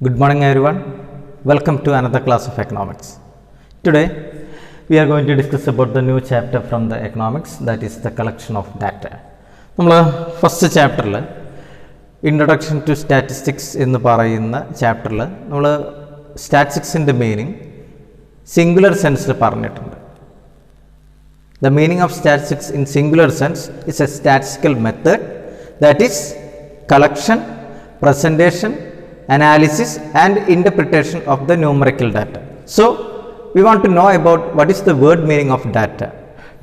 Good morning everyone. Welcome to another class of economics. Today we are going to discuss about the new chapter from the economics, that is the collection of data. നമ്മൾ first ചാപ്റ്ററിൽ introduction to statistics എന്ന് പറയുന്ന ചാപ്റ്ററിൽ നമ്മൾ സ്റ്റാറ്റിസ്റ്റിക്സിൻ്റെ meaning singular സെൻസിൽ പറഞ്ഞിട്ടുണ്ട്. The meaning of statistics in singular sense is a statistical method that is collection, presentation, analysis and interpretation of the numerical data. So we want to know about what is the word meaning of data.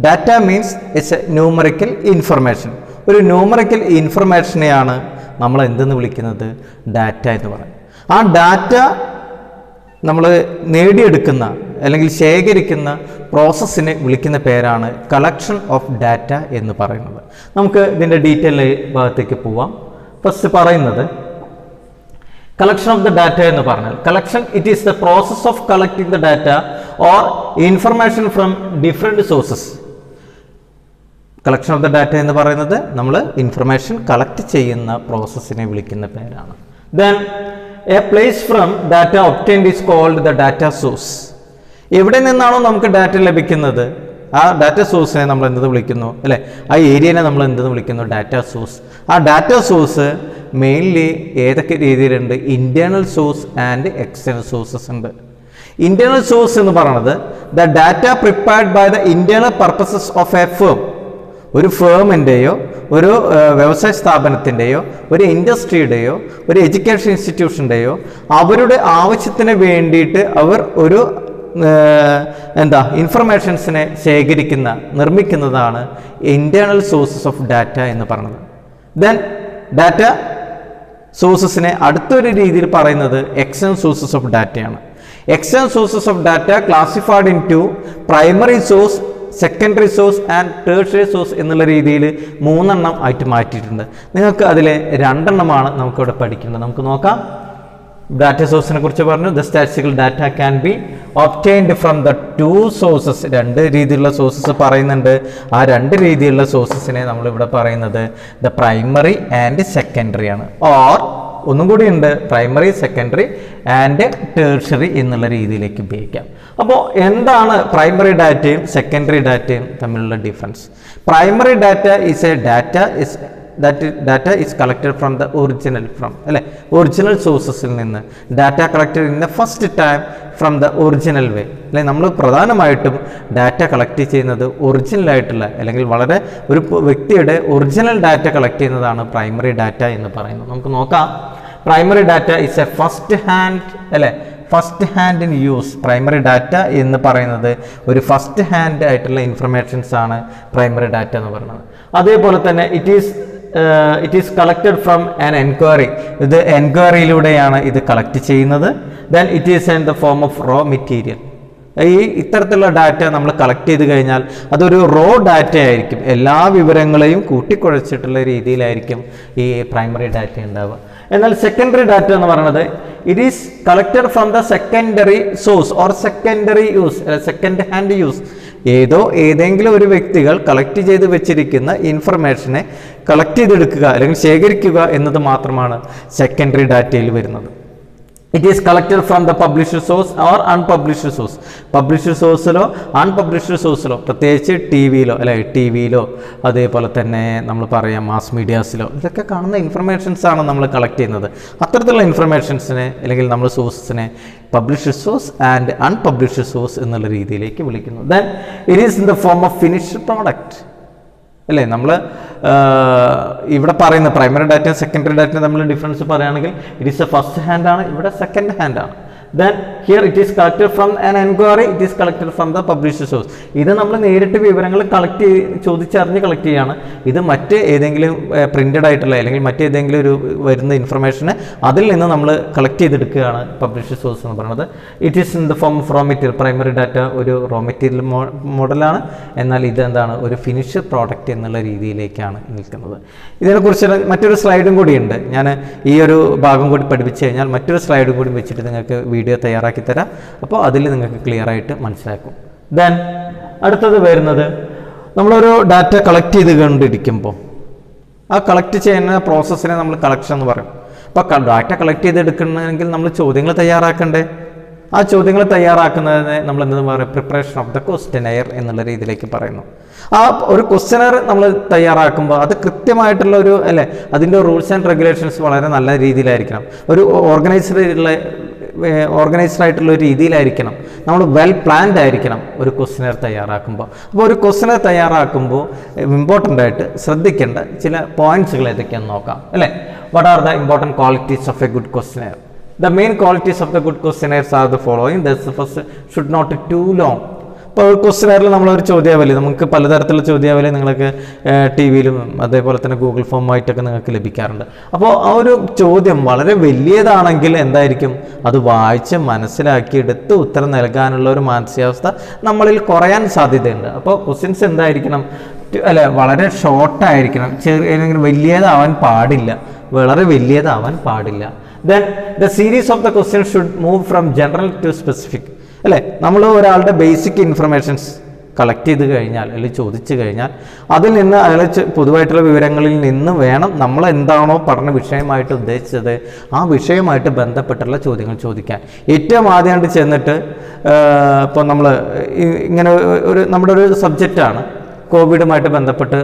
Data means it's a numerical information. ഒരു numerical ഇൻഫർമേഷനെയാണ് നമ്മൾ എന്തെന്ന് വിളിക്കുന്നത്? Data എന്ന് പറയുന്നത്. ആ data നമ്മൾ നേടിയെടുക്കുന്ന അല്ലെങ്കിൽ ശേഖരിക്കുന്ന പ്രോസസ്സിനെ വിളിക്കുന്ന പേരാണ് കളക്ഷൻ ഓഫ് ഡാറ്റ എന്ന് പറയുന്നത്. നമുക്ക് ഇതിൻ്റെ ഡീറ്റെയിൽ ഭാഗത്തേക്ക് പോവാം. ഫസ്റ്റ് പറയുന്നത് collection of the data എന്ന് പറഞ്ഞാൽ collection, it is the process of collecting the data or information from different sources. collection of the data എന്ന് പറയുന്നത് നമ്മൾ ഇൻഫർമേഷൻ കളക്ട് ചെയ്യുന്ന പ്രോസസ്സിനെ വിളിക്കുന്ന പേരാണ്. then a place from data obtained is called the data source. എവിടെ നിന്നാണോ നമുക്ക് data ലഭിക്കുന്നത് ആ ഡാറ്റ സോഴ്സിനെ നമ്മൾ എന്തെന്ന് വിളിക്കുന്നു അല്ലേ? ആ ഏരിയനെ നമ്മൾ എന്തെന്ന് വിളിക്കുന്നു? Data source. ആ ഡാറ്റ സോഴ്സ് മെയിൻലി ഏതൊക്കെ രീതിയിലുണ്ട്? Internal source and external sources ഉണ്ട്. ഇന്റേണൽ സോഴ്സ് എന്ന് പറയുന്നത് the data prepared by the internal purposes of a firm. ഒരു ഫേമിൻ്റെയോ ഒരു വ്യവസായ സ്ഥാപനത്തിൻ്റെയോ ഒരു ഇൻഡസ്ട്രിയുടെയോ ഒരു എഡ്യൂക്കേഷൻ ഇൻസ്റ്റിറ്റ്യൂഷൻ്റെയോ അവരുടെ ആവശ്യത്തിന് വേണ്ടിയിട്ട് അവർ ഒരു ഇൻഫർമേഷൻസിനെ നിർമ്മിക്കുന്നതാണ് ഇന്റേണൽ സോഴ്സസ് ഓഫ് ഡാറ്റ എന്ന് പറയുന്നത്. ദെൻ ഡാറ്റ സോഴ്സസിനെ അടുത്തൊരു രീതിയിൽ പറയുന്നത് എക്സ്റ്റേണൽ സോഴ്സസ് ഓഫ് ഡാറ്റയാണ്. External sources of data classified into primary source, secondary source and tertiary source എന്നുള്ള രീതിയിൽ 3 ആയിട്ട് മാറ്റിയിട്ടുണ്ട്. നിങ്ങൾക്ക് അതിലെ 2 നമുക്കിവിടെ പഠിക്കേണ്ടത്. നമുക്ക് നോക്കാം. ഡാറ്റ സോഴ്സിനെ കുറിച്ച് പറഞ്ഞു. The statistical data can be obtained from the 2 sources. 2 രീതിയിലുള്ള സോഴ്സസ് പറയുന്നുണ്ട്. ആ 2 രീതിയിലുള്ള സോഴ്സസിനെ നമ്മളിവിടെ പറയുന്നത് ദ പ്രൈമറി ആൻഡ് സെക്കൻഡറി ആണ്. ഓർ ഒന്നും കൂടി ഉണ്ട്, പ്രൈമറി, സെക്കൻഡറി ആൻഡ് ടേർഷ്യറി എന്നുള്ള രീതിയിലേക്ക് ഉപയോഗിക്കാം. അപ്പോൾ എന്താണ് പ്രൈമറി ഡാറ്റയും സെക്കൻഡറി ഡാറ്റയും തമ്മിലുള്ള difference? Primary data is a data data is collected from the original sources നിന്ന് data collected in the first time from the original way. അല്ലെ, നമ്മൾ പ്രധാനമായിട്ടും ഡാറ്റ കളക്ട് ചെയ്യുന്നത് ഒറിജിനൽ ആയിട്ടുള്ള അല്ലെങ്കിൽ വളരെ ഒരു വ്യക്തിയുടെ ഒറിജിനൽ ഡാറ്റ കളക്ട് ചെയ്യുന്നതാണ് പ്രൈമറി ഡാറ്റ എന്ന് പറയുന്നത്. നമുക്ക് നോക്കാം. Primary data is a first hand in use. Primary data എന്ന് പറയുന്നത് ഒരു ഫസ്റ്റ് ഹാൻഡ് ആയിട്ടുള്ള ഇൻഫർമേഷൻസ് ആണ് പ്രൈമറി ഡാറ്റ എന്ന് പറയുന്നത്. അതേപോലെ തന്നെ it is collected from an enquiry. ഇത് എൻക്വയറിയിലൂടെയാണ് ഇത് കളക്ട് ചെയ്യുന്നത്. Then it is in the form of raw material. ഇത്തരത്തിലുള്ള ഡാറ്റ നമ്മൾ കളക്ട് ചെയ്ത് കഴിഞ്ഞാൽ അതൊരു റോ ഡാറ്റ ആയിരിക്കും. എല്ലാ വിവരങ്ങളെയും കൂട്ടിക്കുഴച്ചിട്ടുള്ള രീതിയിലായിരിക്കും ഈ പ്രൈമറി ഡാറ്റ ഉണ്ടാവുക. എന്നാൽ സെക്കൻഡറി ഡാറ്റ എന്ന് പറയുന്നത് it is collected from the secondary source or secondary use, second hand use. ഏതെങ്കിലും ഒരു വ്യക്തികൾ കളക്ട് ചെയ്ത് വെച്ചിരിക്കുന്ന ഇൻഫർമേഷനെ കളക്ട് ചെയ്തെടുക്കുക അല്ലെങ്കിൽ ശേഖരിക്കുക എന്നത് മാത്രമാണ് സെക്കൻഡറി ഡാറ്റയിൽ വരുന്നത്. It is collected from the published source or unpublished source. Published സോഴ്സിലോ അൺപബ്ലിഷ്ഡ് സോഴ്സിലോ, പ്രത്യേകിച്ച് ടി വിയിലോ അതേപോലെ തന്നെ നമ്മൾ പറയാം മാസ് മീഡിയാസിലോ ഇതൊക്കെ കാണുന്ന ഇൻഫർമേഷൻസ് ആണ് നമ്മൾ കളക്ട് ചെയ്യുന്നത്. അത്തരത്തിലുള്ള ഇൻഫർമേഷൻസിനെ അല്ലെങ്കിൽ നമ്മൾ സോഴ്സസിനെ published source and unpublished source എന്നുള്ള രീതിയിലേക്ക് വിളിക്കുന്നു. Then it is in the form of finished product. അല്ലേ, നമ്മൾ ഇവിടെ പറയുന്ന പ്രൈമറി ഡാറ്റ സെക്കൻഡറി ഡാറ്റ തമ്മിൽ ഡിഫറൻസ് പറയുകയാണെങ്കിൽ it is a first hand ആണ്, ഇവിടെ സെക്കൻഡ് ഹാൻഡ് ആണ്. Then here it is collected from an inquiry, it is collected from the published source. ഇത് നമ്മൾ നേരിട്ട് വിവരങ്ങൾ ചോദിച്ചറിഞ്ഞ് കളക്ട് ചെയ്യാണ്. ഇത് മറ്റ് ഏതെങ്കിലും പ്രിന്റഡ് ആയിട്ടുള്ള അല്ലെങ്കിൽ മറ്റേതെങ്കിലും ഒരു വരുന്ന ഇൻഫർമേഷനെ അതിൽ നിന്ന് നമ്മൾ കളക്ട് ചെയ്തെടുക്കുകയാണ് പബ്ലിഷ്ഡ് സോഴ്സ് എന്ന് പറയുന്നത്. It is in the form of raw material. Primary data ഒരു റോ മെറ്റീരിയൽ മോഡലാണ്. എന്നാൽ ഇത് എന്താണ്? ഒരു ഫിനിഷ്ഡ് പ്രോഡക്റ്റ് എന്നുള്ള രീതിയിലേക്കാണ് നിൽക്കുന്നത്. ഇതിനെക്കുറിച്ച് മറ്റൊരു സ്ലൈഡും കൂടിയുണ്ട്. ഞാൻ ഈ ഒരു ഭാഗം കൂടി പഠിപ്പിച്ചു കഴിഞ്ഞാൽ മറ്റൊരു സ്ലൈഡും കൂടി വെച്ചിട്ട് നിങ്ങൾക്ക് വീഡിയോ തയ്യാറാക്കി തരാം. അപ്പോൾ അതിൽ നിങ്ങൾക്ക് ക്ലിയർ ആയിട്ട് മനസ്സിലാക്കും. ദെൻ അടുത്തത് വരുന്നത് നമ്മളൊരു ഡാറ്റ കളക്ട് ചെയ്ത് കൊണ്ടിരിക്കുമ്പോൾ ആ കളക്ട് ചെയ്യുന്ന പ്രോസസ്സിനെ നമ്മൾ കളക്ഷൻ എന്ന് പറയും. അപ്പോൾ ഡാറ്റ കളക്ട് ചെയ്തെടുക്കണമെങ്കിൽ നമ്മൾ ചോദ്യങ്ങൾ തയ്യാറാക്കണ്ടേ? ആ ചോദ്യങ്ങൾ തയ്യാറാക്കുന്നതിനെ നമ്മൾ എന്താ പറയുക, പ്രിപ്പറേഷൻ ഓഫ് ദ ക്വസ്റ്റ്യനെയർ എന്നുള്ള രീതിയിലേക്ക് പറയുന്നു. ആ ഒരു ക്വസ്റ്റ്യനെയർ നമ്മൾ തയ്യാറാക്കുമ്പോൾ അത് കൃത്യമായിട്ടുള്ള ഒരു അല്ലേ, അതിൻ്റെ റൂൾസ് ആൻഡ് റെഗുലേഷൻസ് വളരെ നല്ല രീതിയിലായിരിക്കണം, ഒരു ഓർഗനൈസ്ഡ് ആയിട്ടുള്ള ഒരു രീതിയിലായിരിക്കണം, നമ്മൾ വെൽ പ്ലാൻഡ് ആയിരിക്കണം ഒരു ക്വസ്റ്റ്യനെയർ തയ്യാറാക്കുമ്പോൾ. അപ്പോൾ ഒരു ക്വസ്റ്റ്യനെയർ തയ്യാറാക്കുമ്പോൾ ഇമ്പോർട്ടൻ്റ് ആയിട്ട് ശ്രദ്ധിക്കേണ്ട ചില പോയിന്റ്സുകൾ ഏതൊക്കെയാണെന്ന് നോക്കാം അല്ലേ. What are the important qualities of A good questionnaire? The main qualities of the good questionnaires are the following. The first, should not be too long. ഇപ്പോൾ ക്വസ്റ്റ്യനെയറിൽ നമ്മളൊരു ചോദ്യാവലി, നമുക്ക് പലതരത്തിലുള്ള ചോദ്യാവലി നിങ്ങൾക്ക് ടി വിയിലും അതേപോലെ തന്നെ ഗൂഗിൾ ഫോമായിട്ടൊക്കെ നിങ്ങൾക്ക് ലഭിക്കാറുണ്ട്. അപ്പോൾ ആ ഒരു ചോദ്യം വളരെ വലിയതാണെങ്കിൽ എന്തായിരിക്കും, അത് വായിച്ച് മനസ്സിലാക്കിയെടുത്ത് ഉത്തരം നൽകാനുള്ള ഒരു മാനസികാവസ്ഥ നമ്മളിൽ കുറയാൻ സാധ്യതയുണ്ട്. അപ്പോൾ ക്വസ്റ്റ്യൻസ് എന്തായിരിക്കണം, അല്ലെ, വളരെ ഷോർട്ടായിരിക്കണം, വലിയതാവാൻ പാടില്ല, വളരെ വലിയതാവാൻ പാടില്ല. Then the series of the questions should move from general to specific. അല്ലേ, നമ്മൾ ഒരാളുടെ ബേസിക് ഇൻഫർമേഷൻസ് കളക്ട് ചെയ്ത് കഴിഞ്ഞാൽ അല്ലെങ്കിൽ ചോദിച്ചു കഴിഞ്ഞാൽ അതിൽ നിന്ന് അയാൾ പൊതുവായിട്ടുള്ള വിവരങ്ങളിൽ നിന്ന് വേണം നമ്മൾ എന്താണോ പഠന വിഷയമായിട്ട് ഉദ്ദേശിച്ചത് ആ വിഷയമായിട്ട് ബന്ധപ്പെട്ടുള്ള ചോദ്യങ്ങൾ ചോദിക്കാൻ. ഏറ്റവും ആദ്യമായിട്ട് ചെന്നിട്ട് ഇപ്പോൾ നമ്മൾ ഇങ്ങനെ നമ്മുടെ ഒരു സബ്ജക്റ്റാണ് കോവിഡുമായിട്ട് ബന്ധപ്പെട്ട്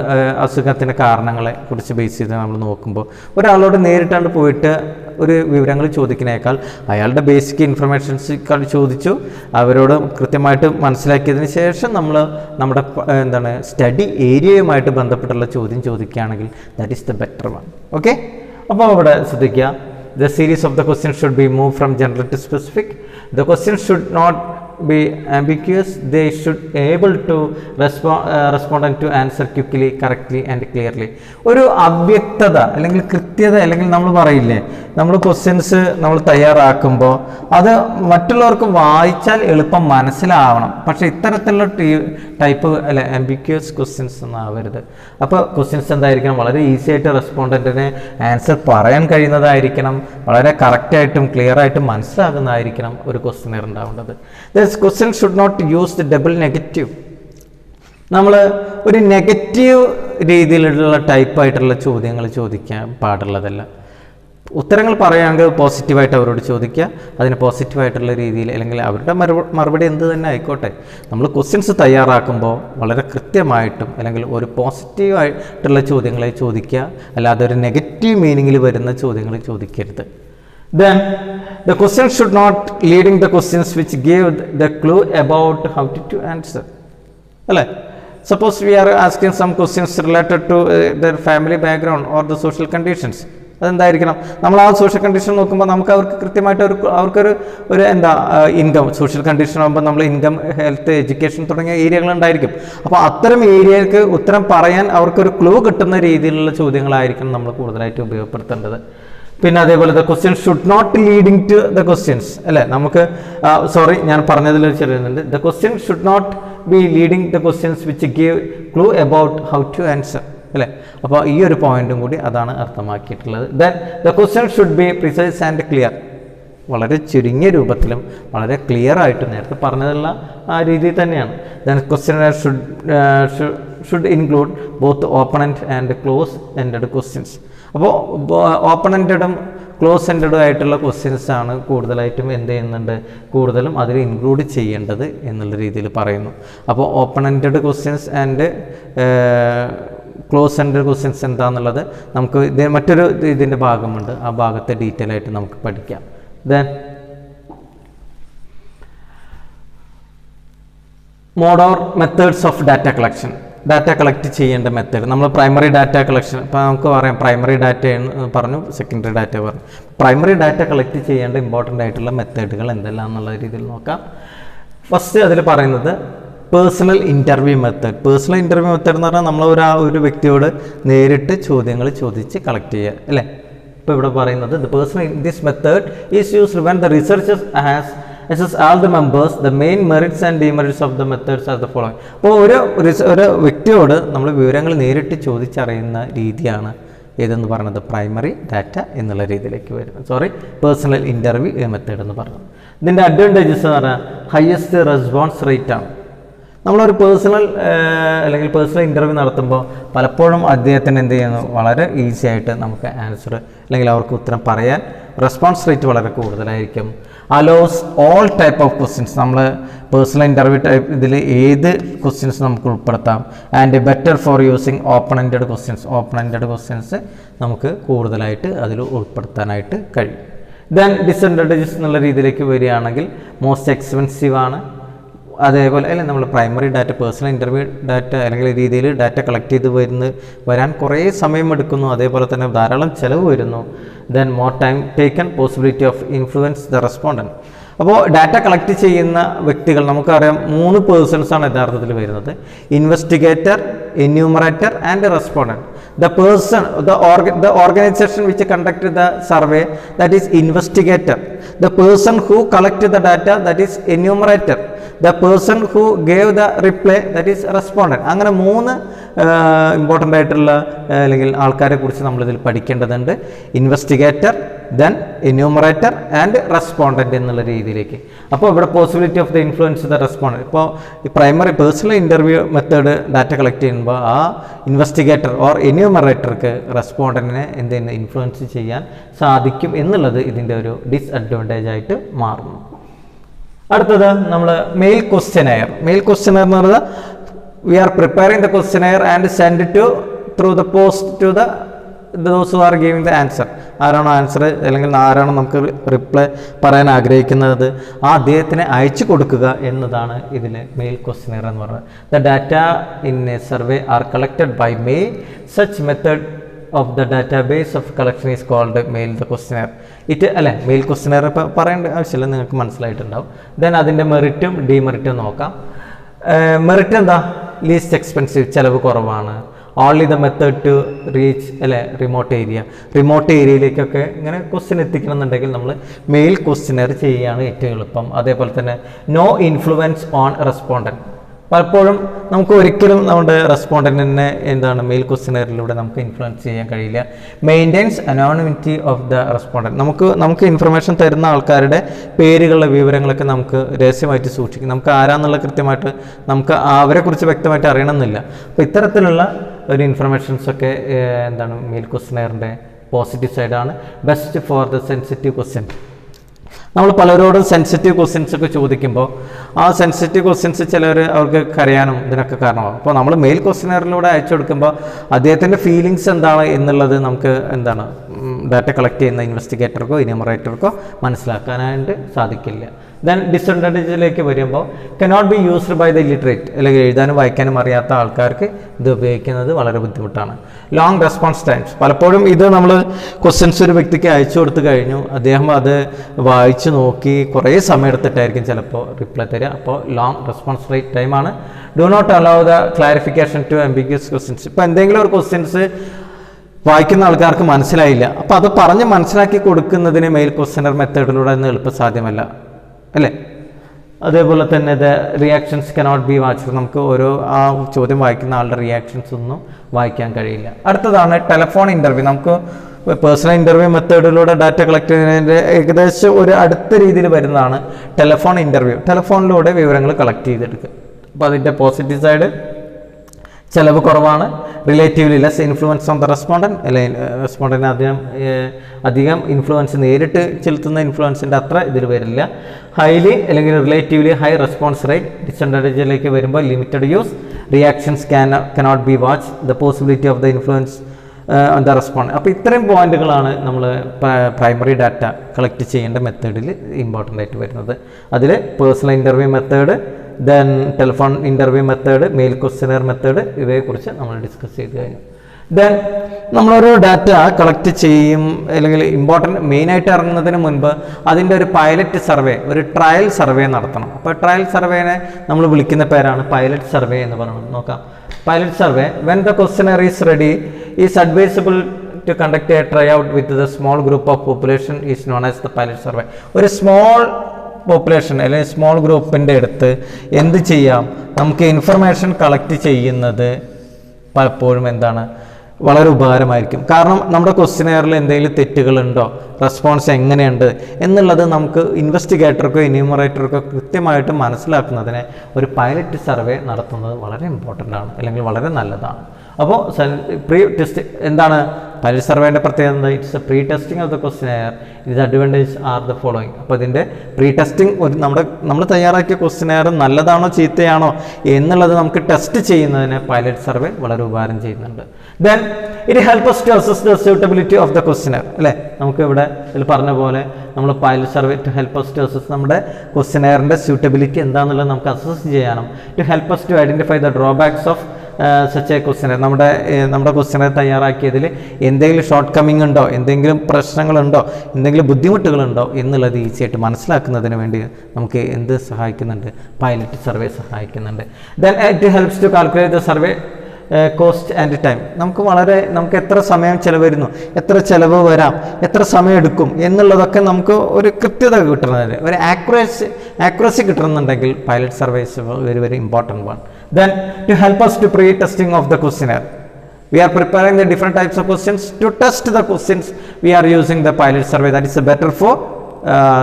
അസുഖത്തിൻ്റെ കാരണങ്ങളെ കുറിച്ച് ബേസ് ചെയ്ത് നമ്മൾ നോക്കുമ്പോൾ ഒരാളോട് നേരിട്ടാണ്ട് പോയിട്ട് ഒരു വിവരങ്ങൾ ചോദിക്കുന്നതിനേക്കാൾ അയാളുടെ ബേസിക് ഇൻഫർമേഷൻസ് ചോദിച്ചു അവരോട് കൃത്യമായിട്ട് മനസ്സിലാക്കിയതിന് ശേഷം നമ്മൾ നമ്മുടെ സ്റ്റഡി ഏരിയയുമായിട്ട് ബന്ധപ്പെട്ടുള്ള ചോദ്യം ചോദിക്കുകയാണെങ്കിൽ that is the better one. Okay, അപ്പോൾ അവിടെ ശ്രദ്ധിക്കുക, the series of the question should be move from general to specific. The question should not be ambiguous. They should able to respondent to answer quickly, correctly and clearly. ഒരു അവ്യക്തത അല്ലെങ്കിൽ കൃത്യത അല്ലെങ്കിൽ നമ്മൾ പറയില്ലേ, നമ്മൾ ക്വസ്റ്റ്യൻസ് നമ്മൾ തയ്യാറാക്കുമ്പോൾ അത് മറ്റുള്ളവർക്ക് വായിച്ചാൽ എളുപ്പം മനസ്സിലാവണം. പക്ഷേ ഇത്തരത്തിലുള്ള ടൈപ്പ് അല്ലെ ആംബിഗ്യൂസ് ക്വസ്റ്റ്യൻസ് ഒന്നും ആവരുത്. അപ്പോൾ ക്വസ്റ്റ്യൻസ് എന്തായിരിക്കണം, വളരെ ഈസി ആയിട്ട് റെസ്പോണ്ടൻറ്റിന് ആൻസർ പറയാൻ കഴിയുന്നതായിരിക്കണം, വളരെ കറക്റ്റായിട്ടും ക്ലിയർ ആയിട്ടും മനസ്സിലാകുന്നതായിരിക്കണം ഒരു ക്വസ്റ്റ്യനെയർ ഉണ്ടാവേണ്ടത്. This question should not use the double negative. നമ്മൾ ഒരു നെഗറ്റീവ് രീതിയിലുള്ള ടൈപ്പായിട്ടുള്ള ചോദ്യങ്ങൾ ചോദിക്കാൻ പാടുള്ളതല്ല. ഉത്തരങ്ങൾ പറയുകയാണെങ്കിൽ പോസിറ്റീവായിട്ട് അവരോട് ചോദിക്കുക, അതിന് പോസിറ്റീവായിട്ടുള്ള രീതിയിൽ അല്ലെങ്കിൽ അവരുടെ മറുപടി എന്ത് തന്നെ ആയിക്കോട്ടെ, നമ്മൾ ക്വസ്റ്റ്യൻസ് തയ്യാറാക്കുമ്പോൾ വളരെ കൃത്യമായിട്ടും അല്ലെങ്കിൽ ഒരു പോസിറ്റീവായിട്ടുള്ള ചോദ്യങ്ങളെ ചോദിക്കുക, അല്ലാതെ ഒരു നെഗറ്റീവ് മീനിങ്ങിൽ വരുന്ന ചോദ്യങ്ങൾ ചോദിക്കരുത്. Then the question should not leading the questions which give the clue about how to answer. അല്ലേ, suppose we are asking some questions related to their family background or the social conditions. അതെന്തായിരിക്കണം, നമ്മൾ ആ social condition നോക്കുമ്പോൾ നമുക്ക് അവർക്ക് കൃത്യമായിട്ട് അവർക്കൊരു income, social condition ആകുമ്പോൾ നമ്മൾ ഇൻകം, ഹെൽത്ത്, എഡ്യൂക്കേഷൻ തുടങ്ങിയ ഏരിയകൾ ഉണ്ടായിരിക്കും. അപ്പോൾ അത്തരം ഏരിയകൾക്ക് ഉത്തരം പറയാൻ അവർക്കൊരു ക്ലൂ കിട്ടുന്ന രീതിയിലുള്ള ചോദ്യങ്ങളായിരിക്കും നമ്മൾ കൂടുതലായിട്ട് ഉപയോഗപ്പെടുത്തേണ്ടത്. പിന്നെ അതേപോലെ the question should not leading to the questions അല്ലേ, നമുക്ക് സോറി ഞാൻ പറഞ്ഞതിൽ ചെറിയുന്നുണ്ട്. The question should not be leading the questions which give clue about how to answer അല്ലേ. അപ്പോൾ ഈ ഒരു പോയിന്റും കൂടി അതാണ് അർത്ഥമാക്കിയിട്ടുള്ളത്. Then the question should be precise and clear, വളരെ ചുരുങ്ങിയ രൂപത്തിലും വളരെ ക്ലിയർ ആയിട്ട് നേരത്തെ പറഞ്ഞതുള്ള ആ രീതിയിൽ തന്നെയാണ്. Then question should include both opponent and close ended questions. അപ്പോൾ ഓപ്പണൻറ്റഡും ക്ലോസ് എൻഡഡും ആയിട്ടുള്ള ക്വസ്റ്റ്യൻസ് ആണ് കൂടുതലായിട്ടും എന്ത് ചെയ്യുന്നുണ്ട്, കൂടുതലും അതിൽ ഇൻക്ലൂഡ് ചെയ്യേണ്ടത് എന്നുള്ള രീതിയിൽ പറയുന്നു. അപ്പോൾ open ended questions and close ended questions എന്താണെന്നുള്ളത് നമുക്ക് മറ്റൊരു ഇതിൻ്റെ ഭാഗമുണ്ട്, ആ ഭാഗത്തെ ഡീറ്റെയിൽ ആയിട്ട് നമുക്ക് പഠിക്കാം. Then mode or methods of data collection. Data collect ചെയ്യേണ്ട മെത്തേഡ്, നമ്മൾ പ്രൈമറി ഡാറ്റ കളക്ഷൻ, ഇപ്പോൾ നമുക്ക് പറയാം പ്രൈമറി ഡാറ്റ പറഞ്ഞു, സെക്കൻഡറി ഡാറ്റ പറഞ്ഞു. പ്രൈമറി ഡാറ്റ കളക്ട് ചെയ്യേണ്ട ഇമ്പോർട്ടൻ്റ് ആയിട്ടുള്ള മെത്തേഡുകൾ എന്തെല്ലാം എന്നുള്ള രീതിയിൽ നോക്കാം. ഫസ്റ്റ് അതിൽ പറയുന്നത് personal interview method. Personal interview method എന്ന് പറഞ്ഞാൽ നമ്മൾ ഒരു വ്യക്തിയോട് നേരിട്ട് ചോദ്യങ്ങൾ ചോദിച്ച് കളക്ട് ചെയ്യുക അല്ലേ. ഇപ്പോൾ ഇവിടെ പറയുന്നത് this method is used when the researchers has assess all the members. The main merits and demerits of the methods are the following. അപ്പോൾ ഒരു വ്യക്തിയോട് നമ്മൾ വിവരങ്ങൾ നേരിട്ട് ചോദിച്ചറിയുന്ന രീതിയാണ് ഏതെന്ന് പറയുന്നത് പ്രൈമറി ഡാറ്റ എന്നുള്ള രീതിയിലേക്ക് വരുന്നത്, പേഴ്സണൽ ഇൻ്റർവ്യൂ മെത്തേഡ് എന്ന് പറയുന്നത്. ഇതിൻ്റെ അഡ്വാൻറ്റേജസ് എന്ന് പറഞ്ഞാൽ ഹയസ്റ്റ് റെസ്പോൺസ് റേറ്റ് ആണ്. നമ്മളൊരു പേഴ്സണൽ അല്ലെങ്കിൽ പേഴ്സണൽ ഇൻ്റർവ്യൂ നടത്തുമ്പോൾ പലപ്പോഴും അദ്ദേഹത്തിന് എന്ത് ചെയ്യുന്നു, വളരെ ഈസി ആയിട്ട് നമുക്ക് ആൻസർ അല്ലെങ്കിൽ അവർക്ക് ഉത്തരം പറയാൻ റെസ്പോൺസ് റേറ്റ് വളരെ കൂടുതലായിരിക്കും. Allows all type of questions, നമ്മൾ പേഴ്സണൽ ഇൻ്റർവ്യൂ ടൈപ്പ് ഇതിൽ ഏത് ക്വസ്റ്റ്യൻസ് നമുക്ക് ഉൾപ്പെടുത്താം. And better for using open ended questions നമുക്ക് കൂടുതലായിട്ട് അതിൽ ഉൾപ്പെടുത്താനായിട്ട് കഴിയും. ദെൻ ഡിസഡ്വാൻറ്റേജസ് എന്നുള്ള രീതിയിലേക്ക് വരികയാണെങ്കിൽ മോസ്റ്റ് എക്സ്പെൻസീവ് ആണ്. അതേപോലെ അല്ലെ നമ്മൾ primary data personal interview data അല്ലെങ്കിൽ രീതിയിൽ ഡാറ്റ കളക്ട് ചെയ്ത് വരാൻ കുറേ സമയമെടുക്കുന്നു. അതേപോലെ തന്നെ ധാരാളം ചിലവ് വരുന്നു. Then more time taken, possibility of influence the respondent. അപ്പോൾ ഡാറ്റ കളക്ട് ചെയ്യുന്ന വ്യക്തികൾ നമുക്കറിയാം 3 പേഴ്സൺസാണ് യഥാർത്ഥത്തിൽ വരുന്നത്. Investigator, enumerator and respondent. The organization which conducted the survey, that is investigator. The person who collected the data, that is enumerator. The person who gave the reply, that is respondent. അങ്ങനെ 3 important ആയിട്ടുള്ള അല്ലെങ്കിൽ ആൾക്കാരെ കുറിച്ച് നമ്മളിതിൽ പഠിക്കേണ്ടതുണ്ട്. Investigator, then enumerator and respondent എന്നുള്ള രീതിയിലേക്ക്. അപ്പോൾ ഇവിടെ possibility of the influence the respondent. ഇപ്പോൾ ഈ primary personal interview method data collect ചെയ്യുമ്പോൾ ആ ഇൻവെസ്റ്റിഗേറ്റർ ഓർ എന്യൂമറേറ്റർക്ക് റെസ്പോണ്ടൻറ്റിനെ എന്തെങ്കിലും ഇൻഫ്ലുവൻസ് ചെയ്യാൻ സാധിക്കും എന്നുള്ളത് ഇതിൻ്റെ ഒരു ഡിസ്അഡ്വാൻറ്റേജ് ആയിട്ട് മാറുന്നു. അടുത്തത് നമ്മൾ മെയിൽ ക്വസ്റ്റ്യനെയർ എന്ന് പറയുന്നത് we are preparing the questionnaire and send to through the post to the those who are giving the answer. ആരാണോ ആൻസർ അല്ലെങ്കിൽ ആരാണോ നമുക്ക് റിപ്ലൈ പറയാൻ ആഗ്രഹിക്കുന്നത് ആ അദ്ദേഹത്തിന് അയച്ചു കൊടുക്കുക എന്നതാണ് ഇതിൽ മെയിൽ ക്വസ്റ്റ്യനെയർ എന്ന് പറയുന്നത്. The data in a survey are collected by mail. Such method of the database of collection is called mail the questionnaire. അല്ലേ മെയിൽ ക്വസ്റ്റ്യനെയർ ഇപ്പോൾ പറയേണ്ട ആവശ്യമില്ല, നിങ്ങൾക്ക് മനസ്സിലായിട്ടുണ്ടാവും. ദെൻ അതിൻ്റെ മെറിറ്റും ഡിമെറിറ്റും നോക്കാം. മെറിറ്റ് എന്താ? ലീസ്റ്റ് എക്സ്പെൻസീവ്, ചിലവ് കുറവാണ്. Only the method to reach അല്ലെ റിമോട്ട് ഏരിയയിലേക്കൊക്കെ ഇങ്ങനെ ക്വസ്റ്റ്യൻ എത്തിക്കണം എന്നുണ്ടെങ്കിൽ നമ്മൾ മെയിൽ ക്വസ്റ്റ്യനെയർ ചെയ്യുകയാണ് ഏറ്റവും എളുപ്പം. അതേപോലെ തന്നെ നോ ഇൻഫ്ലുവൻസ് ഓൺ റെസ്പോണ്ടൻറ്റ്. പലപ്പോഴും നമുക്ക് ഒരിക്കലും നമ്മുടെ റെസ്പോണ്ടൻറ്റിനെ എന്താണ് മെയിൽ ക്വസ്റ്റ്യനെയറിലൂടെ നമുക്ക് ഇൻഫ്ലുവൻസ് ചെയ്യാൻ കഴിയില്ല. Maintains anonymity of the respondent. നമുക്ക് ഇൻഫർമേഷൻ തരുന്ന ആൾക്കാരുടെ പേരുകളുടെ വിവരങ്ങളൊക്കെ നമുക്ക് രഹസ്യമായിട്ട് സൂക്ഷിക്കും. നമുക്ക് ആരാന്നുള്ള കൃത്യമായിട്ട് നമുക്ക് അവരെക്കുറിച്ച് വ്യക്തമായിട്ട് അറിയണമെന്നില്ല. അപ്പോൾ ഇത്തരത്തിലുള്ള ഒരു ഇൻഫർമേഷൻസൊക്കെ എന്താണ് മെയിൽ ക്വസ്റ്റ്യനെയറിൻ്റെ പോസിറ്റീവ് സൈഡാണ്. Best for the sensitive question. നമ്മൾ പലരോടും സെൻസിറ്റീവ് ക്വസ്റ്റ്യൻസ് ഒക്കെ ചോദിക്കുമ്പോൾ ആ സെൻസിറ്റീവ് ക്വസ്റ്റ്യൻസ് ചിലർ അവർക്ക് കരയാനും ഇതിനൊക്കെ കാരണമാകും. അപ്പോൾ നമ്മൾ മെയിൽ ക്വസ്റ്റ്യനെയറിലൂടെ അയച്ചു കൊടുക്കുമ്പോൾ അദ്ദേഹത്തിൻ്റെ ഫീലിങ്സ് എന്താണ് എന്നുള്ളത് നമുക്ക് എന്താണ് ഡാറ്റ കളക്ട് ചെയ്യുന്ന ഇൻവെസ്റ്റിഗേറ്റർക്കോ എന്യൂമറേറ്റർക്കോ മനസ്സിലാക്കാനായിട്ട് സാധിക്കില്ല. ദെൻ ഡിസഡ്വാൻറ്റേജിലേക്ക് വരുമ്പോൾ cannot be used by the illiterate, അല്ലെങ്കിൽ എഴുതാനും വായിക്കാനും അറിയാത്ത ആൾക്കാർക്ക് ഇത് ഉപയോഗിക്കുന്നത് വളരെ ബുദ്ധിമുട്ടാണ്. Long response times. പലപ്പോഴും ഇത് നമ്മൾ ക്വസ്റ്റ്യൻസ് ഒരു വ്യക്തിക്ക് അയച്ചു കൊടുത്തു കഴിഞ്ഞു, അദ്ദേഹം അത് വായിച്ചു നോക്കി കുറേ സമയം എടുത്തിട്ടായിരിക്കും ചിലപ്പോൾ റിപ്ലൈ തരിക. അപ്പോൾ ലോങ് റെസ്പോൺസ് റേറ്റ് ടൈമാണ്. Do not allow the clarification to ambiguous questions. ഇപ്പോൾ എന്തെങ്കിലും ഒരു ക്വസ്റ്റ്യൻസ് വായിക്കുന്ന ആൾക്കാർക്ക് മനസ്സിലായില്ല, അപ്പോൾ അത് പറഞ്ഞ് മനസ്സിലാക്കി കൊടുക്കുന്നതിന് മെയിൽ ക്വസ്റ്റ്യനെയർ മെത്തേഡിലൂടെ ഒന്നും എളുപ്പം സാധ്യമല്ല അല്ലേ. അതേപോലെ തന്നെ റിയാക്ഷൻസ് കനോട്ട് ബി വാച്ച്ഡ്. നമുക്ക് ഓരോ ആ ചോദ്യം വായിക്കുന്ന ആളുടെ റിയാക്ഷൻസ് ഒന്നും വായിക്കാൻ കഴിയില്ല. അടുത്തതാണ് ടെലിഫോൺ ഇൻ്റർവ്യൂ. നമുക്ക് പേഴ്സണൽ ഇൻ്റർവ്യൂ മെത്തേഡിലൂടെ ഡാറ്റ കളക്ട് ചെയ്യുന്നതിൻ്റെ ഏകദേശം ഒരു അടുത്ത രീതിയിൽ വരുന്നതാണ് ടെലിഫോൺ ഇൻ്റർവ്യൂ. ടെലിഫോണിലൂടെ വിവരങ്ങൾ കളക്ട് ചെയ്തെടുക്കുക. അപ്പോൾ അതിൻ്റെ പോസിറ്റീവ് സൈഡ് ചിലവ് കുറവാണ്. Relatively less influence on the respondent, അല്ലെങ്കിൽ റെസ്പോണ്ടൻറ്റിന് അധികം ഇൻഫ്ലുവൻസ് നേരിട്ട് ചെലുത്തുന്ന ഇൻഫ്ലുവൻസിൻ്റെ അത്ര ഇതിൽ വരില്ല. ഹൈലി അല്ലെങ്കിൽ റിലേറ്റീവ്ലി ഹൈ റെസ്പോൺസ് റേറ്റ്. ഡിസഡ്വാൻറ്റേജിലേക്ക് വരുമ്പോൾ limited use, reactions cannot be watch, the possibility of the influence on the respond. അപ്പോൾ ഇത്രയും പോയിന്റുകളാണ് നമ്മൾ പ്രൈമറി ഡാറ്റ കളക്ട് ചെയ്യേണ്ട മെത്തേഡിൽ ഇമ്പോർട്ടൻ്റ് ആയിട്ട് വരുന്നത്. അതിൽ personal interview method, then telephone interview method, mail questionnaire method, ഇവയെക്കുറിച്ച് നമ്മൾ ഡിസ്കസ് ചെയ്ത് കഴിഞ്ഞു. ദെൻ നമ്മളൊരു ഡാറ്റ കളക്ട് ചെയ്യും അല്ലെങ്കിൽ മെയിനായിട്ട് ഇറങ്ങുന്നതിന് മുൻപ് അതിൻ്റെ ഒരു പൈലറ്റ് സർവേ, ഒരു ട്രയൽ സർവേ നടത്തണം. അപ്പോൾ ട്രയൽ സർവേനെ നമ്മൾ വിളിക്കുന്ന പേരാണ് പൈലറ്റ് സർവേ എന്ന് പറയുന്നത്. നോക്കാം. Pilot survey, when the questionnaire is ready is advisable to conduct a tryout with the small group of population is known as the pilot survey. ഒരു സ്മോൾ പോപ്പുലേഷൻ അല്ലെങ്കിൽ സ്മോൾ ഗ്രൂപ്പിൻ്റെ അടുത്ത് എന്ത് ചെയ്യാം, നമുക്ക് ഇൻഫർമേഷൻ കളക്ട് ചെയ്യുന്നത് പലപ്പോഴും എന്താണ് വളരെ ഉപകാരമായിരിക്കും. കാരണം നമ്മുടെ ക്വസ്റ്റ്യനെയറിൽ എന്തെങ്കിലും തെറ്റുകളുണ്ടോ, റെസ്പോൺസ് എങ്ങനെയുണ്ട് എന്നുള്ളത് നമുക്ക് ഇൻവെസ്റ്റിഗേറ്റർക്കോ എന്യൂമറേറ്റർക്കോ കൃത്യമായിട്ട് മനസ്സിലാക്കുന്നതിന് ഒരു പൈലറ്റ് സർവേ നടത്തുന്നത് വളരെ ഇമ്പോർട്ടൻ്റ് ആണ്, അല്ലെങ്കിൽ വളരെ നല്ലതാണ്. അപ്പോൾ പ്രീ ടെസ്റ്റ് എന്താണ് പൈലറ്റ് സർവേൻ്റെ പ്രത്യേകത എന്താ? It's A pre testing of the questionnaire. ഇതിൻ്റെ അഡ്വാൻറ്റേജ് ആർ ദ ഫോളോയിങ്. അപ്പോൾ ഇതിൻ്റെ പ്രീ ടെസ്റ്റിംഗ് ഒരു നമ്മൾ തയ്യാറാക്കിയ ക്വസ്റ്റ്യനെയർ നല്ലതാണോ ചീത്തയാണോ എന്നുള്ളത് നമുക്ക് ടെസ്റ്റ് ചെയ്യുന്നതിന് പൈലറ്റ് സർവേ വളരെ ഉപകാരം ചെയ്യുന്നുണ്ട്. Then it help us to assess the suitability of the questionnaire. അല്ലേ, നമുക്ക് ഇവിടെ ഇതിൽ പറഞ്ഞ പോലെ നമ്മൾ pilot survey to help us to assess നമ്മുടെ ക്വസ്റ്റ്യനെയറിൻ്റെ സ്യൂട്ടബിലിറ്റി എന്താണെന്നുള്ളത് നമുക്ക് അസസ് ചെയ്യാനും to help us to identify the drawbacks of such a questionnaire. നമ്മുടെ ക്വസ്റ്റ്യനെയർ തയ്യാറാക്കിയതിൽ എന്തെങ്കിലും ഷോർട്ട് കമ്മിങ് ഉണ്ടോ, എന്തെങ്കിലും പ്രശ്നങ്ങളുണ്ടോ, എന്തെങ്കിലും ബുദ്ധിമുട്ടുകളുണ്ടോ എന്നുള്ളത് ഈസിയായിട്ട് മനസ്സിലാക്കുന്നതിന് വേണ്ടി നമുക്ക് എന്ത് സഹായിക്കുന്നുണ്ട്? പൈലറ്റ് സർവേ സഹായിക്കുന്നുണ്ട്. Then it helps to calculate the survey cost and time. നമുക്ക് എത്ര സമയം ചിലവരുന്നു, എത്ര ചിലവ് വരാം, എത്ര സമയം എടുക്കും എന്നുള്ളതൊക്കെ നമുക്ക് ഒരു കൃത്യത കിട്ടുന്നതിന്, ഒരു ആക്യുറസി കിട്ടണമെന്നുണ്ടെങ്കിൽ pilot survey is very very important one. Then to help us to pre-testing of the questionnaire, we are preparing the different types of questions. To test the questions, we are using the pilot survey. That is better for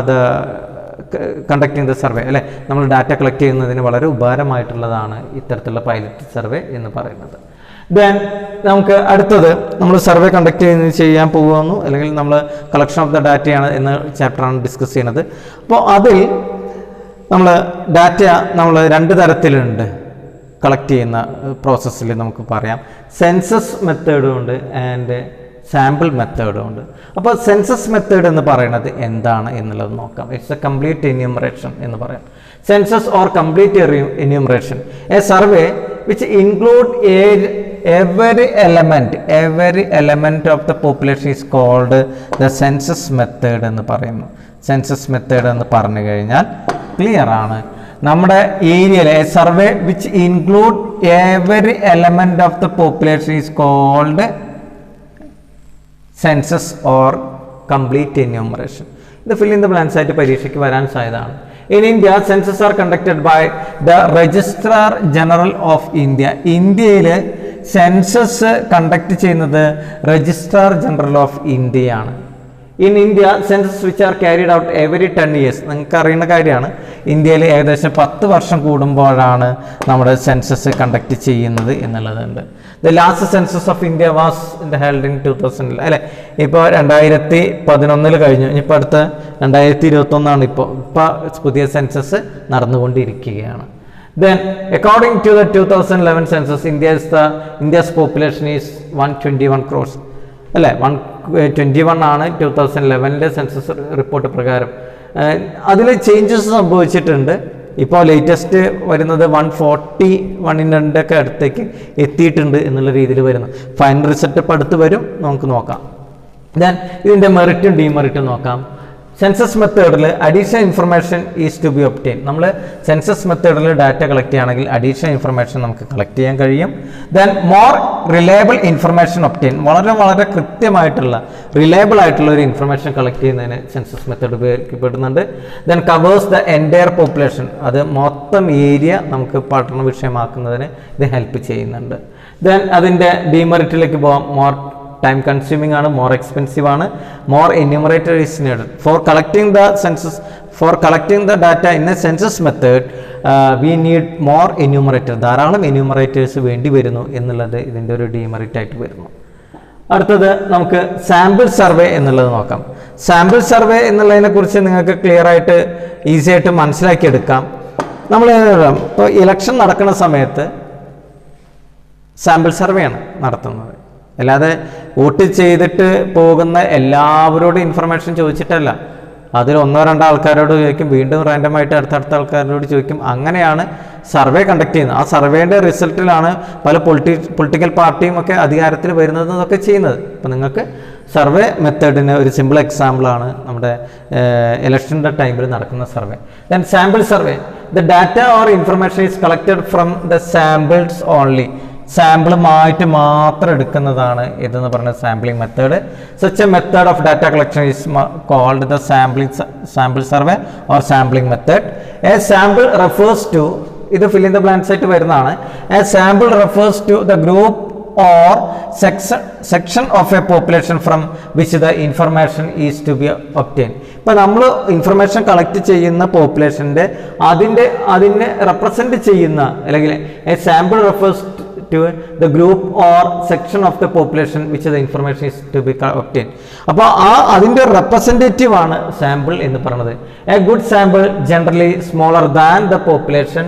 the conducting the survey. അല്ലേ, നമ്മൾ data collect ചെയ്യുന്നതിന് വളരെ ഉപകാരമായിട്ടുള്ളതാണ് ഇത്തരത്തിലുള്ള pilot survey എന്ന് പറയുന്നത്. Then നമുക്ക് അടുത്തത് നമ്മൾ സർവേ കണ്ടക്ട് ചെയ്യാൻ പോകുന്നു, അല്ലെങ്കിൽ നമ്മൾ കളക്ഷൻ ഓഫ് ദ ഡാറ്റയാണ് എന്ന ചാപ്റ്ററാണ് ഡിസ്കസ് ചെയ്യുന്നത്. അപ്പോൾ അതിൽ നമ്മൾ ഡാറ്റ നമ്മൾ രണ്ട് തരത്തിലുണ്ട് കളക്ട് ചെയ്യുന്ന പ്രോസസ്സിൽ. നമുക്ക് പറയാം സെൻസസ് മെത്തേഡും ഉണ്ട് ആൻഡ് സാമ്പിൾ മെത്തേഡും ഉണ്ട്. അപ്പോൾ സെൻസസ് മെത്തേഡ് എന്ന് പറയുന്നത് എന്താണ് എന്നുള്ളത് നോക്കാം. ഇറ്റ്സ് എ കംപ്ലീറ്റ് എന്യൂമറേഷൻ എന്ന് പറയാം. Census or complete enumeration, A survey which include every element of the population is called the census method എന്ന് പറയുന്നു. സെൻസസ് മെത്തേഡ് എന്ന് പറഞ്ഞു കഴിഞ്ഞാൽ ക്ലിയർ ആണ്. നമ്മുടെ ഏരിയയിലെ survey which include every element of the population is called census or complete enumeration. ഇത് fill in the blanks ആയിട്ട് പരീക്ഷയ്ക്ക് വരാൻ സാധ്യതയാണ്. In India, census are conducted by the Registrar General of India. ഇന്ത്യയിൽ സെൻസസ് കണ്ടക്ട് ചെയ്യുന്നത് registrar general of ഇന്ത്യയാണ്. In India, census which are carried out every 10 years. നിങ്ങൾക്ക് അറിയുന്ന കാര്യമാണ്, ഇന്ത്യയിൽ ഏകദേശം 10 വർഷം കൂടുമ്പോഴാണ് നമ്മുടെ സെൻസസ് കണ്ടക്ട് ചെയ്യുന്നത് എന്നുള്ളതുണ്ട്. The last census of India was held in 2000. അല്ലേ, ഇപ്പോൾ 2011 കഴിഞ്ഞു, ഇനിയിപ്പോൾ അടുത്ത 2021 ഇപ്പോൾ പുതിയ സെൻസസ് നടന്നുകൊണ്ടിരിക്കുകയാണ്. Then, according to the 2011 census, India's population is 121 crores. അല്ലേ, 121 ആണ് 2011 സെൻസസ് റിപ്പോർട്ട് പ്രകാരം. അതിൽ ചേഞ്ചസ് സംഭവിച്ചിട്ടുണ്ട്. ഇപ്പോൾ ലേറ്റസ്റ്റ് വരുന്നത് 141 ഒക്കെ അടുത്തേക്ക് എത്തിയിട്ടുണ്ട് എന്നുള്ള രീതിയിൽ വരുന്നു. ഫൈനൽ റിസൾട്ട് ഇപ്പോൾ അടുത്ത് വരും, നമുക്ക് നോക്കാം. ദെൻ ഇതിൻ്റെ മെറിറ്റും ഡിമെറിറ്റും നോക്കാം. സെൻസസ് മെത്തേഡിൽ additional information is to be obtain. നമ്മൾ സെൻസസ് മെത്തേഡിൽ ഡാറ്റ കളക്ട് ചെയ്യുകയാണെങ്കിൽ അഡീഷണൽ ഇൻഫർമേഷൻ നമുക്ക് കളക്ട് ചെയ്യാൻ കഴിയും. Then more reliable information obtain, വളരെ കൃത്യമായിട്ടുള്ള റിലയബിൾ ആയിട്ടുള്ള ഒരു ഇൻഫർമേഷൻ കളക്ട് ചെയ്യുന്നതിന് സെൻസസ് മെത്തേഡ് ഉപയോഗിക്കപ്പെടുന്നുണ്ട്. Then covers the entire population, അത് മൊത്തം ഏരിയ നമുക്ക് പഠന വിഷയമാക്കുന്നതിന് ഇത് ഹെൽപ്പ് ചെയ്യുന്നുണ്ട്. ദെൻ അതിൻ്റെ ഡിമെറിറ്റിലേക്ക് പോകാം. മോർ ടൈം കൺസ്യൂമിംഗ് ആണ്, മോർ എക്സ്പെൻസീവ് ആണ്, more enumerator is needed for collecting the data in A census method. We need more enumerator, ധാരാളം എന്യൂമറേറ്റേഴ്സ് വേണ്ടി വരുന്നു എന്നുള്ളത് ഇതിൻ്റെ ഒരു ഡിമെറിറ്റ് ആയിട്ട് വരുന്നു. അടുത്തത് നമുക്ക് സാമ്പിൾ സർവേ എന്നുള്ളത് നോക്കാം. സാമ്പിൾ സർവേ എന്നുള്ളതിനെ കുറിച്ച് നിങ്ങൾക്ക് ക്ലിയർ ആയിട്ട് ഈസി ആയിട്ട് മനസ്സിലാക്കിയെടുക്കാം. നമ്മൾ ഇപ്പോൾ ഇലക്ഷൻ നടക്കുന്ന സമയത്ത് സാമ്പിൾ സർവേ ആണ് നടത്തുന്നത്, അല്ലാതെ വോട്ട് ചെയ്തിട്ട് പോകുന്ന എല്ലാവരോടും ഇൻഫർമേഷൻ ചോദിച്ചിട്ടല്ല. അതിൽ 1-2 ആൾക്കാരോട് ചോദിക്കും, വീണ്ടും റാൻഡമായിട്ട് അടുത്തടുത്ത ആൾക്കാരോട് ചോദിക്കും. അങ്ങനെയാണ് സർവേ കണ്ടക്ട് ചെയ്യുന്നത്. ആ സർവേൻ്റെ റിസൾട്ടിലാണ് പല പൊളിറ്റിക്കൽ പാർട്ടിയും ഒക്കെ അധികാരത്തിൽ വരുന്നതെന്നൊക്കെ ചെയ്യുന്നത്. അപ്പോൾ നിങ്ങൾക്ക് സർവേ മെത്തേഡിന് ഒരു സിമ്പിൾ എക്സാമ്പിളാണ് നമ്മുടെ ഇലക്ഷൻ്റെ ടൈമിൽ നടക്കുന്ന survey. Then sample survey, the data or information is collected from the samples only. സാമ്പിളുമായിട്ട് മാത്രം എടുക്കുന്നതാണ് ഇതെന്ന് പറഞ്ഞ sampling method. Such a method of data collection is called the sample survey or sampling method. A sample refers to, ഇത് fill in the blanks ആയിട്ട് വരുന്നതാണ്. A sample refers to the group or section of a population from which the information is to be obtained. ഇപ്പോൾ നമ്മൾ information collect ചെയ്യുന്ന പോപ്പുലേഷൻ്റെ അതിനെ represent ചെയ്യുന്ന അല്ലെങ്കിൽ A sample refers to the group or section of the population which the information is to be obtained. അപ്പോൾ അതിൻ്റെ representative ആണ് sample എന്ന് പറയുന്നത്. A good sample generally smaller than the population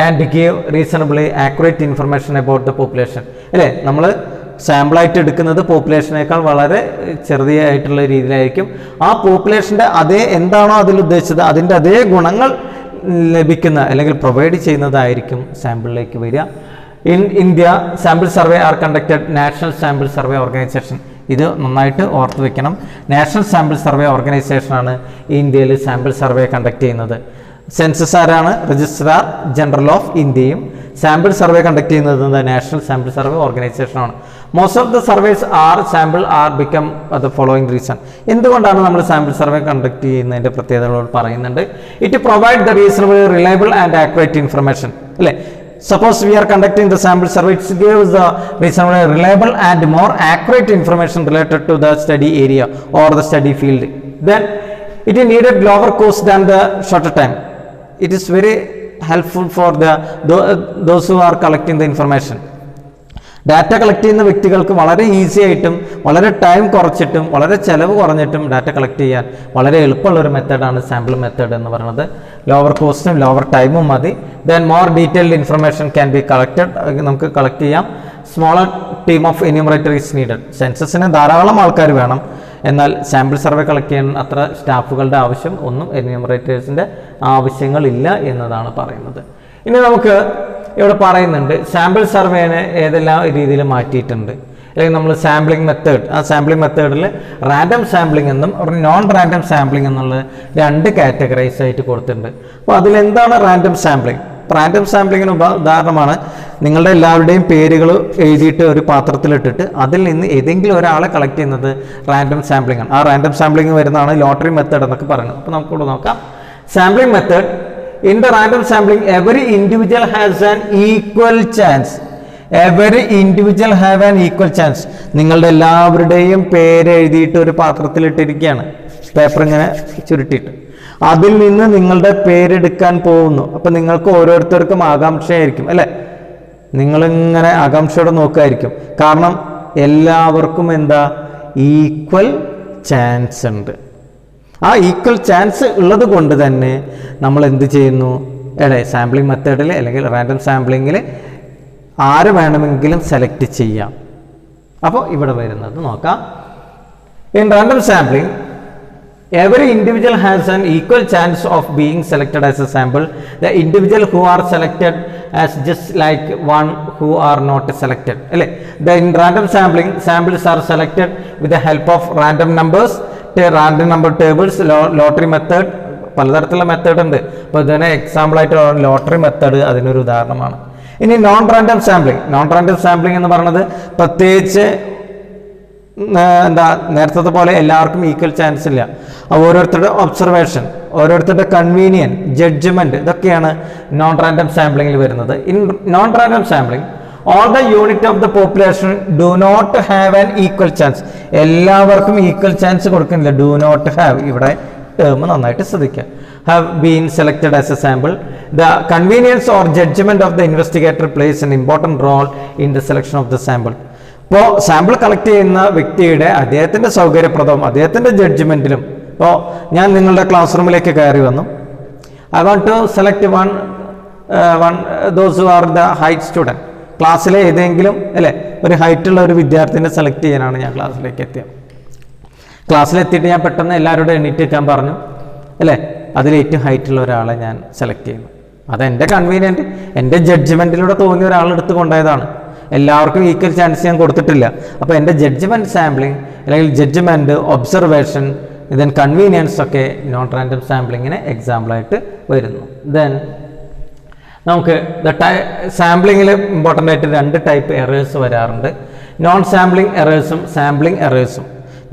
and give reasonably accurate information about the population. അല്ലേ, നമ്മൾ സാമ്പിളായിട്ട് എടുക്കുന്നത് പോപ്പുലേഷനേക്കാൾ വളരെ ചെറുതായിട്ടുള്ള രീതിയിലായിരിക്കും. ആ പോപ്പുലേഷൻ്റെ അതേ എന്താണോ അതിൽ ഉദ്ദേശിച്ചത് അതിൻ്റെ അതേ ഗുണങ്ങൾ ലഭിക്കുന്ന അല്ലെങ്കിൽ പ്രൊവൈഡ് ചെയ്യുന്നതായിരിക്കും സാമ്പിളിലേക്ക് വരിക. In India, sample survey are conducted National Sample Survey Organization. ഇത് നന്നായിട്ട് ഓർത്ത് വെക്കണം. നാഷണൽ സാമ്പിൾ സർവേ ഓർഗനൈസേഷൻ ആണ് ഇന്ത്യയിൽ സാമ്പിൾ സർവേ കണ്ടക്ട് ചെയ്യുന്നത്. സെൻസസ് ആരാണ്? രജിസ്ട്രാർ ജനറൽ ഓഫ് ഇന്ത്യയും സാമ്പിൾ സർവേ കണ്ടക്ട് ചെയ്യുന്നത് നാഷണൽ സാമ്പിൾ സർവേ ഓർഗനൈസേഷൻ ആണ്. Most of the surveys R become the following reason. എന്തുകൊണ്ടാണ് നമ്മൾ സാമ്പിൾ സർവേ കണ്ടക്ട് ചെയ്യുന്നതിൻ്റെ പ്രത്യേകതകളോട് പറയുന്നുണ്ട്. It provide the reasonable reliable and accurate information. അല്ലേ, suppose we are conducting the sample survey, it gives the reasonably reliable and more accurate information related to the study area or the study field. Then it is needed lower cost than the shorter time. It is very helpful for those who are collecting the information. Data collect ചെയ്യുന്ന വ്യക്തികൾക്ക് വളരെ easy ആയിട്ടും വളരെ time കുറച്ചിട്ടും വളരെ ചിലവ് കുറഞ്ഞിട്ടും data collect ചെയ്യാൻ വളരെ എളുപ്പമുള്ളൊരു മെത്തേഡാണ് സാമ്പിൾ മെത്തേഡ് എന്ന് പറയുന്നത്. ലോവർ കോസ്റ്റും ലോവർ ടൈമും മതി. Then more detailed information can be collected. നമുക്ക് കളക്ട് ചെയ്യാം. Smaller team of enumerator is needed. സെൻസസിന് ധാരാളം ആൾക്കാർ വേണം, എന്നാൽ സാമ്പിൾ സർവേ കളക്ട് ചെയ്യാൻ അത്ര സ്റ്റാഫുകളുടെ ആവശ്യം ഒന്നും എന്യൂമറേറ്റേഴ്സിൻ്റെ ആവശ്യങ്ങളില്ല എന്നതാണ് പറയുന്നത്. ഇനി നമുക്ക് ഇവിടെ പറയുന്നുണ്ട് സാമ്പിൾ സർവേനെ ഏതെല്ലാം രീതിയിൽ മാറ്റിയിട്ടുണ്ട്. അല്ലെങ്കിൽ നമ്മൾ സാമ്പിളിംഗ് മെത്തേഡ്, ആ സാമ്പിളിംഗ് മെത്തേഡിൽ റാൻഡം സാമ്പിളിംഗ് എന്നും ഒരു നോൺ റാൻഡം സാമ്പിളിംഗ് എന്നുള്ള രണ്ട് കാറ്റഗറൈസ് ആയിട്ട് കൊടുത്തിട്ടുണ്ട്. അപ്പോൾ അതിലെന്താണ് റാൻഡം സാമ്പിളിംഗ്? റാൻഡം സാമ്പിളിങ്ങിന് ഉദാഹരണമാണ് നിങ്ങളുടെ എല്ലാവരുടെയും പേരുകൾ എഴുതിയിട്ട് ഒരു പാത്രത്തിലിട്ടിട്ട് അതിൽ നിന്ന് ഏതെങ്കിലും ഒരാളെ കളക്ട് ചെയ്യുന്നത് റാൻഡം സാമ്പിളിംഗ് ആണ്. ആ റാൻഡം സാമ്പിളിംഗ് വരുന്നതാണ് ലോട്ടറി മെത്തേഡ് എന്നൊക്കെ പറയുന്നത്. അപ്പോൾ നമുക്കിവിടെ നോക്കാം. Sampling method. In the random sampling, every individual has an equal chance. Every individual have an equal chance. നിങ്ങളുടെ എല്ലാവരുടെയും പേര് എഴുതിയിട്ട് ഒരു പാത്രത്തിലിട്ടിരിക്കുകയാണ്, പേപ്പർ ഇങ്ങനെ ചുരുട്ടിയിട്ട്. അതിൽ നിന്ന് നിങ്ങളുടെ പേരെടുക്കാൻ പോകുന്നു. അപ്പം നിങ്ങൾക്ക് ഓരോരുത്തർക്കും ആകാംക്ഷയായിരിക്കും അല്ലേ, നിങ്ങളിങ്ങനെ ആകാംക്ഷയോടെ നോക്കുമായിരിക്കും. കാരണം എല്ലാവർക്കും എന്താ ഈക്വൽ ചാൻസ് ഉണ്ട്. ആ ഈക്വൽ ചാൻസ് ഉള്ളത് കൊണ്ട് തന്നെ നമ്മൾ എന്ത് ചെയ്യുന്നു, സാമ്പിളിംഗ് മെത്തേഡിൽ അല്ലെങ്കിൽ റാൻഡം സാമ്പിളിങ്ങിൽ ആര് വേണമെങ്കിലും സെലക്ട് ചെയ്യാം. അപ്പോൾ ഇവിടെ വരുന്നത് നോക്കാം. In random sampling every individual has an equal chance of being selected as a sample. The individual who are selected as just like one who are not selected. In random sampling, samples are selected with the help of random numbers, random number tables, lottery method, പലതരത്തിലുള്ള method ഉണ്ട്. അപ്പോൾ ഇതിന് example ആയിട്ട് lottery method അതിനൊരു ഉദാഹരണമാണ്. ഇനി non random sampling. Non random sampling എന്ന് പറയുന്നത് പ്രത്യേകിച്ച് നേരത്തെ പോലെ എല്ലാവർക്കും ഈക്വൽ ചാൻസ് ഇല്ല. ഓരോരുത്തരുടെ ഒബ്സർവേഷൻ, ഓരോരുത്തരുടെ കൺവീനിയൻറ്റ്, ജഡ്ജ്മെൻറ്റ്, ഇതൊക്കെയാണ് നോൺ റാൻഡം സാമ്പിളിങ്ങിൽ വരുന്നത്. In non random sampling all the unit of the population do not have an equal chance. എല്ലാവർക്കും ഈക്വൽ ചാൻസ് കൊടുക്കുന്നില്ല. ഡു നോട്ട് ഹാവ്, ഇവിടെ ടേം നന്നായിട്ട് ശ്രദ്ധിക്കുക. have been selected as a sample. The convenience or judgment of the investigator plays an important role in the selection of the sample. ഇപ്പോൾ sample collect ചെയ്യുന്ന വ്യക്തിയുടെ അദ്ദേഹത്തിൻ്റെ സൗകര്യപ്രദവും അദ്ദേഹത്തിൻ്റെ ജഡ്ജ്മെൻറ്റിലും, ഇപ്പോൾ ഞാൻ നിങ്ങളുടെ ക്ലാസ് റൂമിലേക്ക് കയറി വന്നു. I want to select those who are the height student. ക്ലാസ്സിലെ ഏതെങ്കിലും ഒരു ഹൈറ്റുള്ള ഒരു വിദ്യാർത്ഥിനെ സെലക്ട് ചെയ്യാനാണ് ഞാൻ ക്ലാസ്സിലേക്ക് എത്തിയത്. ക്ലാസ്സിലെത്തിയിട്ട് ഞാൻ പെട്ടെന്ന് എല്ലാവരോടും എണീറ്റ് നിൽക്കാൻ പറഞ്ഞു അതിൽ ഏറ്റവും ഹൈറ്റുള്ള ഒരാളെ ഞാൻ സെലക്ട് ചെയ്യുന്നു. അതെൻ്റെ കൺവീനിയൻറ്റ്, എൻ്റെ ജഡ്ജ്മെൻറ്റിലൂടെ തോന്നിയ ഒരാളെടുത്ത് കൊണ്ടുപോയതാണ്. എല്ലാവർക്കും ഈക്വൽ ചാൻസ് ഞാൻ കൊടുത്തിട്ടില്ല. അപ്പോൾ എൻ്റെ ജഡ്ജ്മെൻറ്റ് സാമ്പിളിംഗ് അല്ലെങ്കിൽ ജഡ്ജ്മെൻറ്റ്, ഒബ്സർവേഷൻ, ദെൻ കൺവീനിയൻസ് ഒക്കെ നോൺ റാൻഡം സാമ്പിളിങ്ങിന് എക്സാമ്പിളായിട്ട് വരുന്നു. ദെൻ നമുക്ക് സാമ്പിളിങ്ങിൽ ഇമ്പോർട്ടൻ്റ് ആയിട്ട് രണ്ട് ടൈപ്പ് എറേഴ്സ് വരാറുണ്ട്. നോൺ സാമ്പിളിംഗ് എറേഴ്സും സാമ്പിളിംഗ് എറേഴ്സും.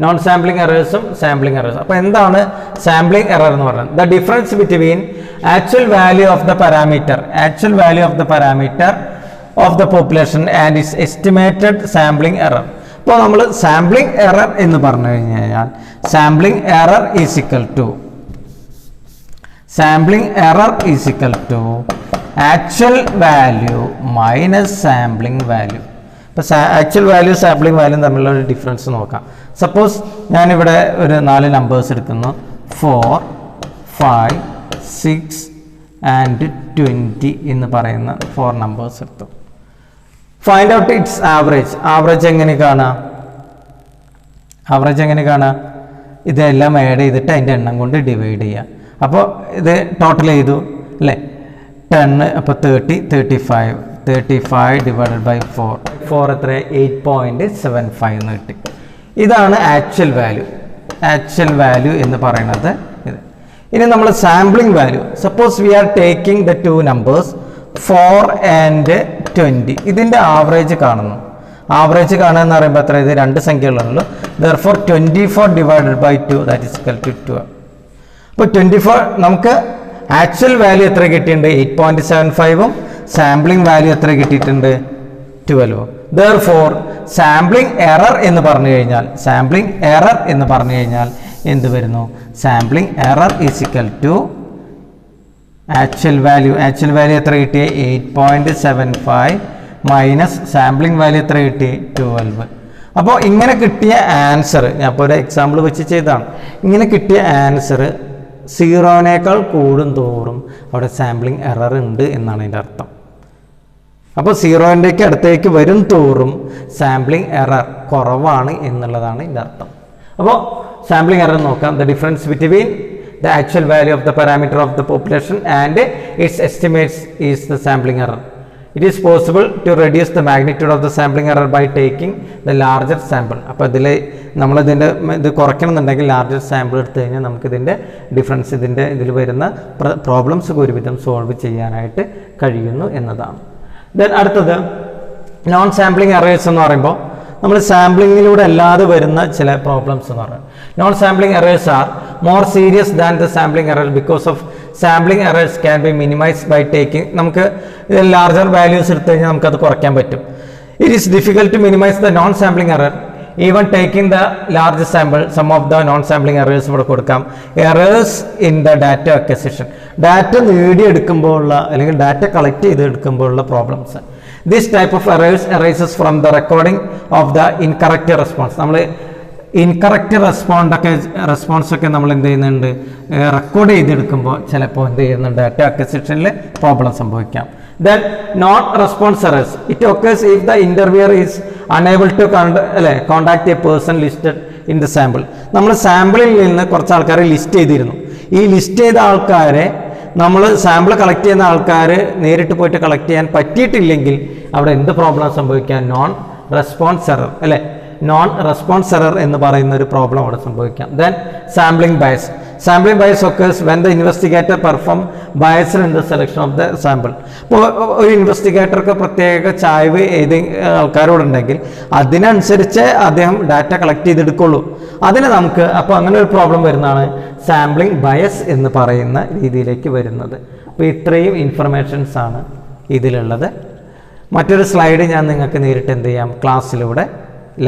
നോൺ സാമ്പിളിംഗ് എറേഴ്സും സാമ്പിളിംഗ് എറേഴ്സും. അപ്പോൾ എന്താണ് സാമ്പിളിംഗ് എറർ എന്ന് പറയുന്നത്? The difference between actual value of the parameter of the population and its estimated sampling error. ഇപ്പോൾ നമ്മൾ സാമ്പിളിംഗ് എറർ എന്ന് പറഞ്ഞു കഴിഞ്ഞാൽ sampling error is equal to actual value minus sampling value. ഇപ്പോൾ ആക്ച്വൽ വാല്യൂ സാമ്പിളിംഗ് വാല്യൂ തമ്മിലുള്ള ഒരു difference നോക്കാം. Suppose ഞാനിവിടെ ഒരു 4 നമ്പേഴ്സ് എടുക്കുന്നു, 4, 5, 6 ആൻഡ് 20 എന്ന് പറയുന്ന 4 നമ്പേഴ്സ് എടുത്തു. Find out it's average. Average എങ്ങനെ കാണാം? ഇതെല്ലാം ആഡ് ചെയ്തിട്ട് അതിൻ്റെ എണ്ണം കൊണ്ട് ഡിവൈഡ് ചെയ്യുക. അപ്പോൾ ഇത് ടോട്ടൽ ചെയ്തു അല്ലേ, 10, അപ്പോൾ 30, 35 ഡിവൈഡഡ് ബൈ 4 എത്ര 8.75 എന്ന് കിട്ടി. ഇതാണ് ആക്ച്വൽ വാല്യൂ എന്ന് പറയുന്നത് ഇത്. ഇനി നമ്മൾ sampling value, suppose V are taking the 2 numbers 4 and 20. ഇതിൻ്റെ ആവറേജ് കാണുന്നു. ആവറേജ് കാണുക എന്ന് പറയുമ്പോൾ എത്ര, ഇത് 2 സംഖ്യകളുള്ളൂ. therefore 24 divided by 2 that is equal to 12. അപ്പോൾ 24 നമുക്ക് ആക്ച്വൽ വാല്യൂ എത്ര കിട്ടിയിട്ടുണ്ട് 8.75ഉം സാമ്പിളിംഗ് വാല്യൂ എത്ര കിട്ടിയിട്ടുണ്ട് 12. therefore സാമ്പിളിംഗ് എറർ എന്ന് പറഞ്ഞു കഴിഞ്ഞാൽ എന്ത് വരുന്നു, sampling error is equal to actual value എത്ര കിട്ടിയ 8.75 മൈനസ് സാമ്പിളിംഗ് വാല്യൂ എത്ര കിട്ടി 12. അപ്പോൾ ഇങ്ങനെ കിട്ടിയ ആൻസർ, ഞാൻ ഇപ്പോൾ ഒരു എക്സാമ്പിൾ വെച്ച് ചെയ്താണ്, ഇങ്ങനെ കിട്ടിയ ആൻസർ 0നേക്കാൾ കൂടും തോറും അവിടെ സാമ്പിളിംഗ് എറർ ഉണ്ട് എന്നാണ് അതിൻ്റെ അർത്ഥം. അപ്പോൾ 0ൻ്റെക്ക് അടുത്തേക്ക് വരും തോറും സാമ്പിളിംഗ് എറർ കുറവാണ് എന്നുള്ളതാണ് ഇതിൻ്റെ അർത്ഥം. അപ്പോൾ സാമ്പിളിംഗ് എറർ നോക്കാം. The difference between the actual value of the parameter of the population and its estimates is the sampling error. It is possible to reduce the magnitude of the sampling error by taking the larger sample. അപ്പോൾ ഇതിൽ നമ്മളിതിൻ്റെ ഇത് കുറയ്ക്കണമെന്നുണ്ടെങ്കിൽ larger sample എടുത്തു കഴിഞ്ഞാൽ നമുക്കിതിൻ്റെ difference ഇതിൽ വരുന്ന problems ഒരുവിധം സോൾവ് ചെയ്യാനായിട്ട് കഴിയുന്നു എന്നതാണ്. ദെൻ അടുത്തത് നോൺ സാമ്പിളിംഗ് എറേഴ്സ് എന്ന് പറയുമ്പോൾ നമ്മൾ സാമ്പിളിങ്ങിലൂടെ അല്ലാതെ വരുന്ന ചില പ്രോബ്ലംസ് എന്ന് പറയുന്നത്. Non sampling errors are more serious than the sampling error because of sampling errors can be minimised by taking. നമുക്ക് ലാർജർ വാല്യൂസ് എടുത്തു കഴിഞ്ഞാൽ നമുക്കത് കുറയ്ക്കാൻ പറ്റും. It is difficult to minimise the non sampling error even taking the large sample. Some of the non sampling errors ഇവിടെ കൊടുക്കാം. Errors in the data acquisition, data നേടിയെടുക്കുമ്പോഴുള്ള അല്ലെങ്കിൽ ഡാറ്റ കളക്ട് ചെയ്തെടുക്കുമ്പോഴുള്ള problems. This type of errors arises from the recording of the incorrect response. നമ്മൾ incorrect റെസ്പോൺസൊക്കെ നമ്മൾ എന്ത് ചെയ്യുന്നുണ്ട്, record ചെയ്തെടുക്കുമ്പോൾ ചിലപ്പോൾ എന്ത് ചെയ്യുന്നുണ്ട് ഡാറ്റ അക്വിസിഷനിൽ പ്രോബ്ലം സംഭവിക്കാം. Then non-response errors. It occurs if the interviewer is unable to contact a person listed in the sample. നമ്മൾ സാമ്പിളിൽ നിന്ന് കുറച്ച് ആൾക്കാരെ ലിസ്റ്റ് ചെയ്തിരുന്നു. ഈ ലിസ്റ്റ് ചെയ്ത ആൾക്കാരെ നമ്മൾ സാമ്പിൾ കളക്ട് ചെയ്യുന്ന ആൾക്കാർ നേരിട്ട് പോയിട്ട് കളക്ട് ചെയ്യാൻ പറ്റിയിട്ടില്ലെങ്കിൽ അവിടെ എന്ത് പ്രോബ്ലം സംഭവിക്കാം, നോൺ റെസ്പോൺസ് എറർ അല്ലേ, നോൺ റെസ്പോൺസ് എറർ എന്ന് പറയുന്ന ഒരു പ്രോബ്ലം അവിടെ സംഭവിക്കാം. Then sampling bias. Sampling bias occurs when the investigator perform bias in the selection of the sample. ഇപ്പോൾ ഒരു ഇൻവെസ്റ്റിഗേറ്റർക്ക് പ്രത്യേക ചായ്വ് ഏത് ആൾക്കാരോടുണ്ടെങ്കിൽ അതിനനുസരിച്ച് അദ്ദേഹം ഡാറ്റ കളക്ട് ചെയ്തെടുക്കുള്ളൂ. അതിന് നമുക്ക് അപ്പോൾ അങ്ങനെ ഒരു പ്രോബ്ലം വരുന്നതാണ് സാമ്പിളിംഗ് ബയസ് എന്ന് പറയുന്ന രീതിയിലേക്ക് വരുന്നത്. അപ്പോൾ ഇത്രയും ഇൻഫർമേഷൻസ് ആണ് ഇതിലുള്ളത്. മറ്റൊരു സ്ലൈഡ് ഞാൻ നിങ്ങൾക്ക് നേരിട്ട് എന്ത് ചെയ്യാം, ക്ലാസ്സിലൂടെ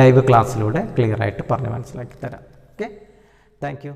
ലൈവ് ക്ലാസ്സിലൂടെ ക്ലിയർ ആയിട്ട് പറഞ്ഞ് മനസ്സിലാക്കി തരാം. Okay, thank you.